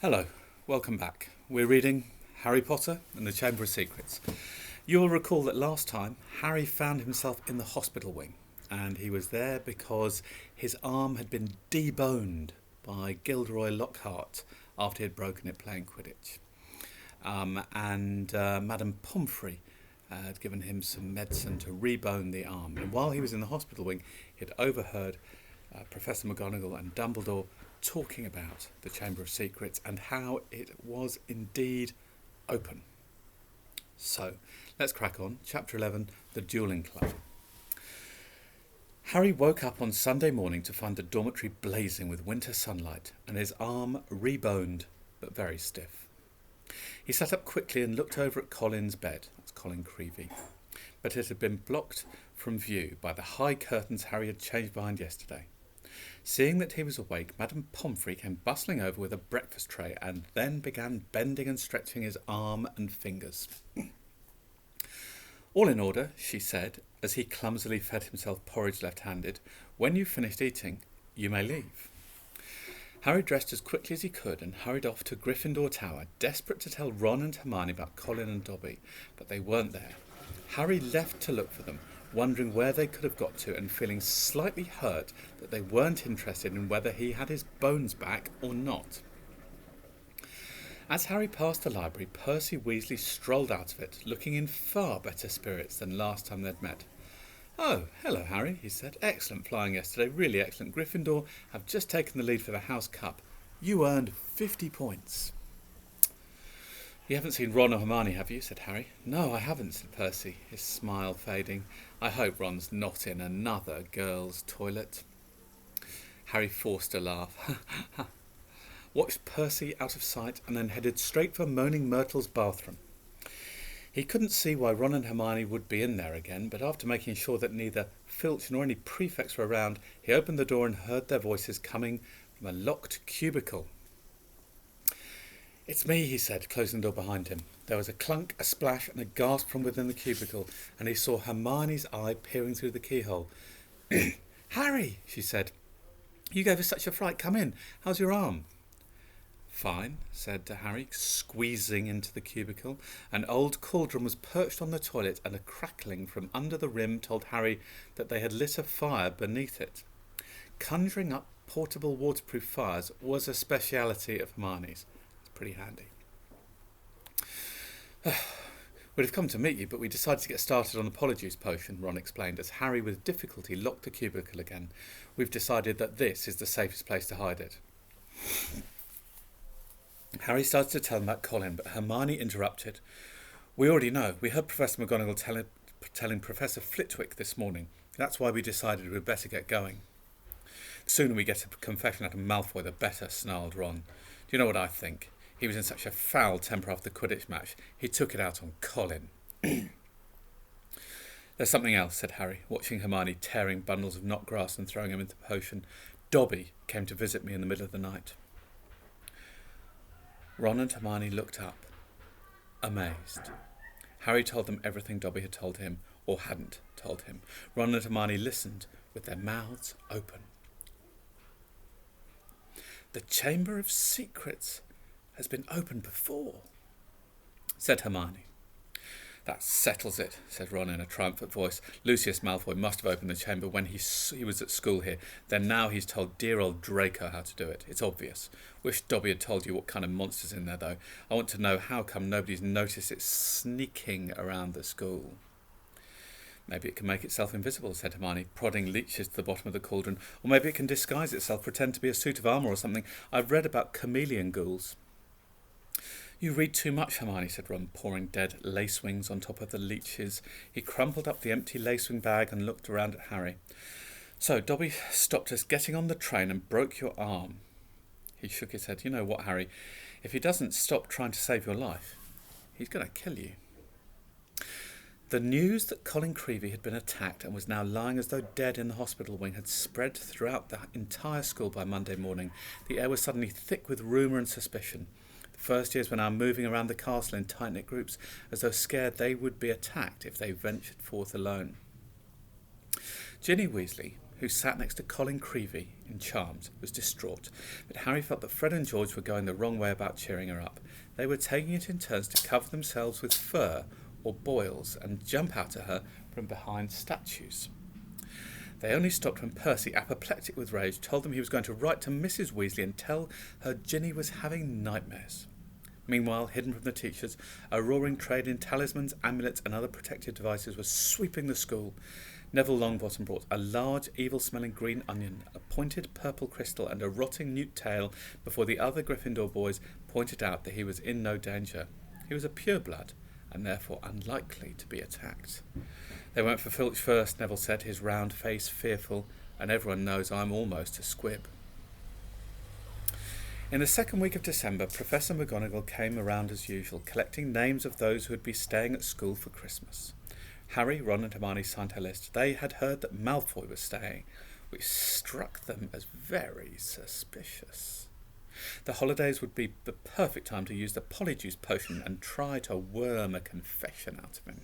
Hello, welcome back. We're reading Harry Potter and the Chamber of Secrets. You'll recall that last time Harry found himself in the hospital wing, and he was there because his arm had been deboned by Gilderoy Lockhart after he had broken it playing Quidditch. Madame Pomfrey had given him some medicine to rebone the arm. And while he was in the hospital wing, he had overheard Professor McGonagall and Dumbledore talking about the Chamber of Secrets and how it was indeed open. So, let's crack on. Chapter 11, The Dueling Club. Harry woke up on Sunday morning to find the dormitory blazing with winter sunlight and his arm reboned but very stiff. He sat up quickly and looked over at Colin's bed. That's Colin Creevey. But it had been blocked from view by the high curtains Harry had changed behind yesterday. Seeing that he was awake, Madame Pomfrey came bustling over with a breakfast tray and then began bending and stretching his arm and fingers. "All in order," she said, as he clumsily fed himself porridge left-handed. "When you've finished eating, you may leave." Harry dressed as quickly as he could and hurried off to Gryffindor Tower, desperate to tell Ron and Hermione about Colin and Dobby, but they weren't there. Harry left to look for them, wondering where they could have got to and feeling slightly hurt that they weren't interested in whether he had his bones back or not. As Harry passed the library, Percy Weasley strolled out of it, looking in far better spirits than last time they'd met. "Oh, hello, Harry," he said. "Excellent flying yesterday, really excellent. Gryffindor have just taken the lead for the House Cup. You earned 50 points. "You haven't seen Ron or Hermione, have you?" said Harry. "No, I haven't," said Percy, his smile fading. "I hope Ron's not in another girls' toilet." Harry forced a laugh. Watched Percy out of sight and then headed straight for Moaning Myrtle's bathroom. He couldn't see why Ron and Hermione would be in there again, but after making sure that neither Filch nor any prefects were around, he opened the door and heard their voices coming from a locked cubicle. "It's me," he said, closing the door behind him. There was a clunk, a splash, and a gasp from within the cubicle, and he saw Hermione's eye peering through the keyhole. "Harry," she said, "you gave us such a fright. Come in. How's your arm?" "Fine," said Harry, squeezing into the cubicle. An old cauldron was perched on the toilet, and a crackling from under the rim told Harry that they had lit a fire beneath it. Conjuring up portable waterproof fires was a speciality of Hermione's. It's pretty handy. "We'd have come to meet you, but we decided to get started on the Polyjuice Potion," Ron explained, as Harry with difficulty locked the cubicle again. "We've decided that this is the safest place to hide it." Harry started to tell him about Colin, but Hermione interrupted. "We already know. We heard Professor McGonagall telling Professor Flitwick this morning. That's why we decided we'd better get going." "The sooner we get a confession out of Malfoy, the better," snarled Ron. "Do you know what I think? He was in such a foul temper after the Quidditch match. He took it out on Colin." "There's something else," said Harry, watching Hermione tearing bundles of knotgrass and throwing them into the potion. "Dobby came to visit me in the middle of the night." Ron and Hermione looked up, amazed. Harry told them everything Dobby had told him, or hadn't told him. Ron and Hermione listened with their mouths open. "The Chamber of Secrets has been opened before," said Hermione. "That settles it," said Ron in a triumphant voice. "Lucius Malfoy must have opened the chamber when he was at school here. Then now he's told dear old Draco how to do it. It's obvious. Wish Dobby had told you what kind of monster's in there, though. I want to know how come nobody's noticed it sneaking around the school." "Maybe it can make itself invisible," said Hermione, prodding leeches to the bottom of the cauldron. "Or maybe it can disguise itself, pretend to be a suit of armour or something. I've read about chameleon ghouls." "You read too much, Hermione," said Ron, pouring dead lacewings on top of the leeches. He crumpled up the empty lacewing bag and looked around at Harry. "So, Dobby stopped us getting on the train and broke your arm." He shook his head. "You know what, Harry? If he doesn't stop trying to save your life, he's going to kill you." The news that Colin Creevey had been attacked and was now lying as though dead in the hospital wing had spread throughout the entire school by Monday morning. The air was suddenly thick with rumour and suspicion. The first years were now moving around the castle in tight-knit groups, as though scared they would be attacked if they ventured forth alone. Ginny Weasley who sat next to Colin Creevey in Charms, was distraught, but Harry felt that Fred and George were going the wrong way about cheering her up. They were taking it in turns to cover themselves with fur or boils and jump out at her from behind statues. They only stopped when Percy, apoplectic with rage, told them he was going to write to Mrs. Weasley and tell her Ginny was having nightmares. Meanwhile, hidden from the teachers, a roaring trade in talismans, amulets and other protective devices was sweeping the school. Neville Longbottom brought a large, evil-smelling green onion, a pointed purple crystal and a rotting newt tail before the other Gryffindor boys pointed out that he was in no danger. He was a pureblood and therefore unlikely to be attacked. They went for Filch first, Neville said, his round face fearful, and everyone knows I'm almost a squib. In the second week of December, Professor McGonagall came around as usual, collecting names of those who would be staying at school for Christmas. Harry, Ron and Hermione signed her list. They had heard that Malfoy was staying, which struck them as very suspicious. The holidays would be the perfect time to use the Polyjuice Potion and try to worm a confession out of him.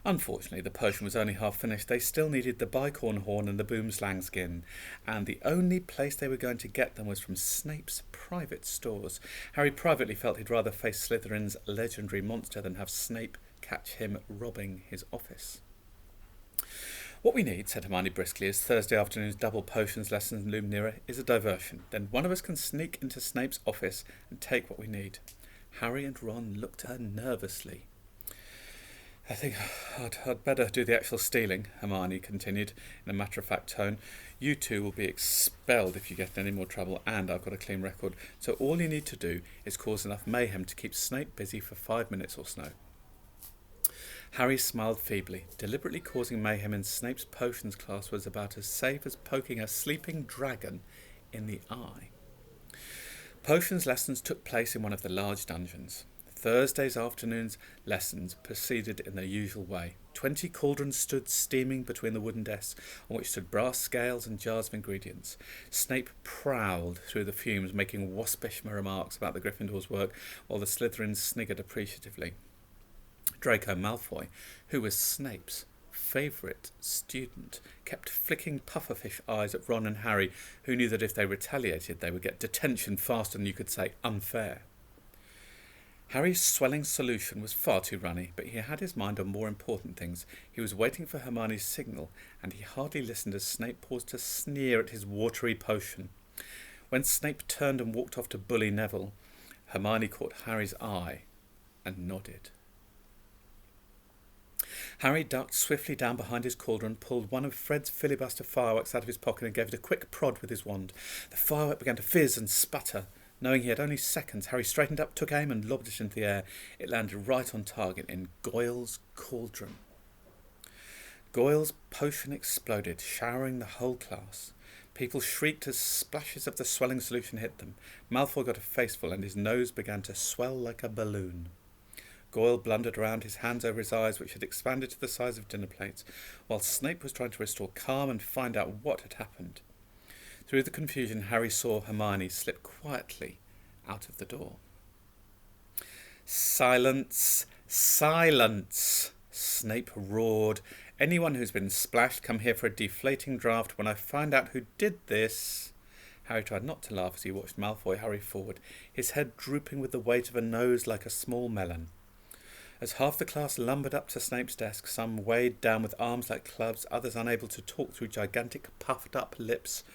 Unfortunately, the potion was only half finished. They still needed the bicorn horn and the boomslang skin, and the only place they were going to get them was from Snape's private stores. Harry privately felt he'd rather face Slytherin's legendary monster than have Snape catch him robbing his office. What we need, said Hermione briskly, as Thursday afternoon's double potions lessons loom nearer, is a diversion. Then one of us can sneak into Snape's office and take what we need. Harry and Ron looked at her nervously. I think I'd better do the actual stealing, Hermione continued in a matter-of-fact tone. You two will be expelled if you get in any more trouble, and I've got a clean record, so all you need to do is cause enough mayhem to keep Snape busy for 5 minutes or so. Harry smiled feebly. Deliberately causing mayhem in Snape's potions class was about as safe as poking a sleeping dragon in the eye. Potions lessons took place in one of the large dungeons. Thursday's afternoon's lessons proceeded in the usual way. 20 cauldrons stood steaming between the wooden desks, on which stood brass scales and jars of ingredients. Snape prowled through the fumes, making waspish remarks about the Gryffindor's work, while the Slytherins sniggered appreciatively. Draco Malfoy, who was Snape's favourite student, kept flicking pufferfish eyes at Ron and Harry, who knew that if they retaliated they would get detention faster than you could say unfair. Harry's swelling solution was far too runny, but he had his mind on more important things. He was waiting for Hermione's signal, and he hardly listened as Snape paused to sneer at his watery potion. When Snape turned and walked off to bully Neville, Hermione caught Harry's eye and nodded. Harry ducked swiftly down behind his cauldron, pulled one of Fred's filibuster fireworks out of his pocket and gave it a quick prod with his wand. The firework began to fizz and sputter. Knowing he had only seconds, Harry straightened up, took aim and lobbed it into the air. It landed right on target in Goyle's cauldron. Goyle's potion exploded, showering the whole class. People shrieked as splashes of the swelling solution hit them. Malfoy got a faceful and his nose began to swell like a balloon. Goyle blundered around, his hands over his eyes, which had expanded to the size of dinner plates, while Snape was trying to restore calm and find out what had happened. Through the confusion, Harry saw Hermione slip quietly out of the door. "Silence! Silence!" Snape roared. "Anyone who's been splashed, come here for a deflating draft. When I find out who did this..." Harry tried not to laugh as he watched Malfoy hurry forward, his head drooping with the weight of a nose like a small melon. As half the class lumbered up to Snape's desk, some weighed down with arms like clubs, others unable to talk through gigantic puffed-up lips,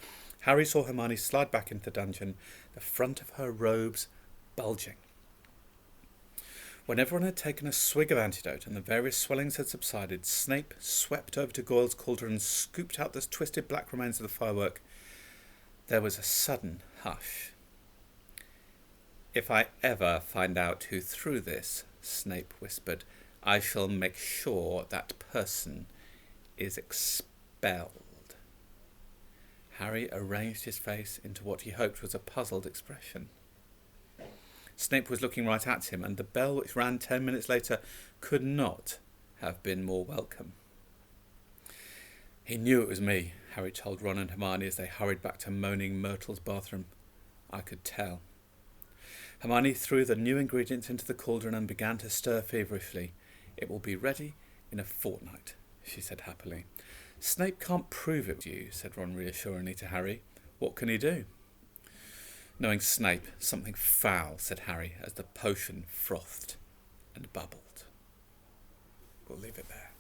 Harry saw Hermione slide back into the dungeon, the front of her robes bulging. When everyone had taken a swig of antidote and the various swellings had subsided, Snape swept over to Goyle's cauldron and scooped out the twisted black remains of the firework. There was a sudden hush. "If I ever find out who threw this," Snape whispered, "I shall make sure that person is expelled." Harry arranged his face into what he hoped was a puzzled expression. Snape was looking right at him, and the bell which rang 10 minutes later could not have been more welcome. "He knew it was me," Harry told Ron and Hermione as they hurried back to moaning Myrtle's bathroom. "I could tell." Hermione threw the new ingredients into the cauldron and began to stir feverishly. "It will be ready in a fortnight," she said happily. Snape can't prove it was you, said Ron reassuringly to Harry. What can he do? Knowing Snape, something foul, said Harry, as the potion frothed and bubbled. We'll leave it there.